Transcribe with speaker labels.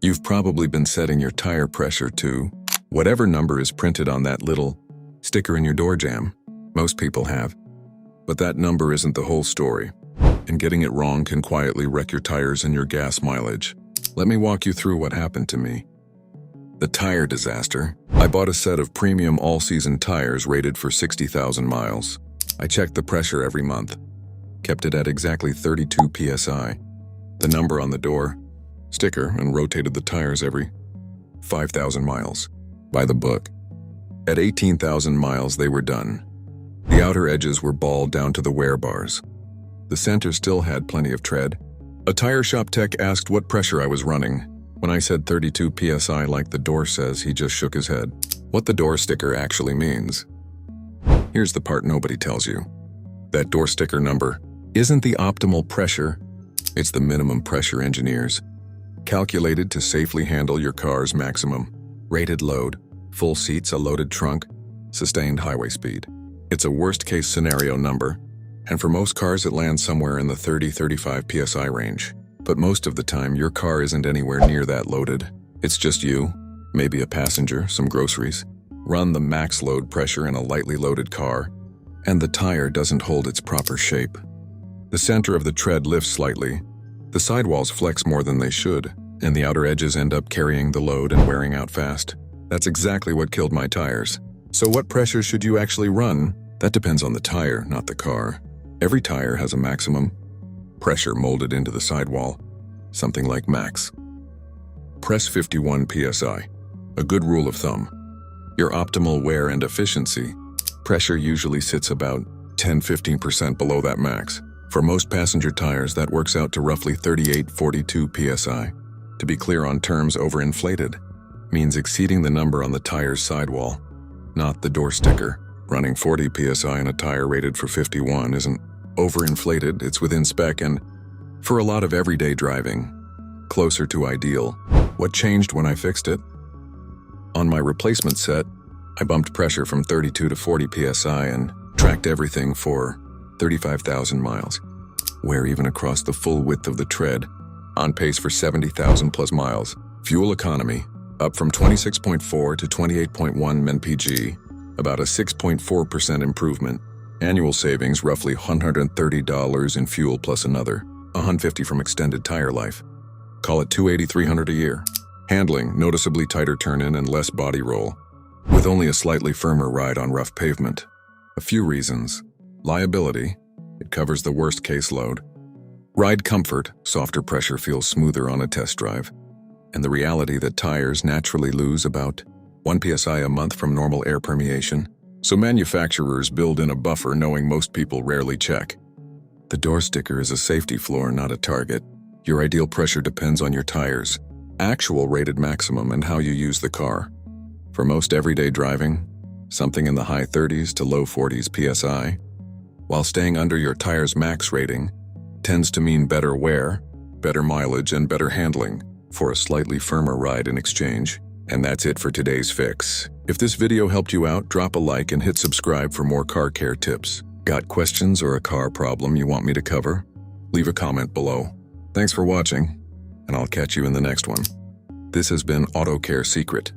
Speaker 1: You've probably been setting your tire pressure to whatever number is printed on that little sticker in your door jamb. Most people have. But that number isn't the whole story, and getting it wrong can quietly wreck your tires and your gas mileage. Let me walk you through what happened to me. The tire disaster. I bought a set of premium all-season tires rated for 60,000 miles. I checked the pressure every month, kept it at exactly 32 PSI, the number on the door, sticker, and rotated the tires every 5,000 miles. By the book. At 18,000 miles, they were done. The outer edges were balled down to the wear bars. The center still had plenty of tread. A tire shop tech asked what pressure I was running. When I said 32 PSI like the door says, he just shook his head. What the door sticker actually means. Here's the part nobody tells you. That door sticker number isn't the optimal pressure, it's the minimum pressure engineers calculated to safely handle your car's maximum rated load, full seats, a loaded trunk, sustained highway speed. It's a worst-case scenario number, and for most cars it lands somewhere in the 30-35 PSI range. But most of the time, your car isn't anywhere near that loaded. It's just you, maybe a passenger, some groceries. Run the max load pressure in a lightly loaded car, and the tire doesn't hold its proper shape. The center of the tread lifts slightly, the sidewalls flex more than they should, and the outer edges end up carrying the load and wearing out fast. That's exactly what killed my tires. So what pressure should you actually run? That depends on the tire, not the car. Every tire has a maximum pressure molded into the sidewall, something like max. Press 51 PSI, a good rule of thumb. Your optimal wear and efficiency pressure usually sits about 10-15% below that max. For most passenger tires, that works out to roughly 38-42 PSI. To be clear on terms, overinflated means exceeding the number on the tire's sidewall, not the door sticker. Running 40 PSI in a tire rated for 51 isn't overinflated, it's within spec and, for a lot of everyday driving, closer to ideal. What changed when I fixed it? On my replacement set, I bumped pressure from 32 to 40 PSI and tracked everything for 35,000 miles. Wear even across the full width of the tread, on pace for 70,000 plus miles. Fuel economy, up from 26.4 to 28.1 mpg, about a 6.4% improvement. Annual savings, roughly $130 in fuel plus another $150 from extended tire life. Call it $280-300 a year. Handling, noticeably tighter turn-in and less body roll, with only a slightly firmer ride on rough pavement. A few reasons. Liability, it covers the worst case load. Ride comfort, softer pressure feels smoother on a test drive. And the reality that tires naturally lose about 1 PSI a month from normal air permeation. So manufacturers build in a buffer knowing most people rarely check. The door sticker is a safety floor, not a target. Your ideal pressure depends on your tires, actual rated maximum, and how you use the car. For most everyday driving, something in the high 30s to low 40s PSI, while staying under your tire's max rating, tends to mean better wear, better mileage, and better handling for a slightly firmer ride in exchange. And that's it for today's fix. If this video helped you out, drop a like and hit subscribe for more car care tips. Got questions or a car problem you want me to cover? Leave a comment below. Thanks for watching, and I'll catch you in the next one. This has been Auto Care Secret.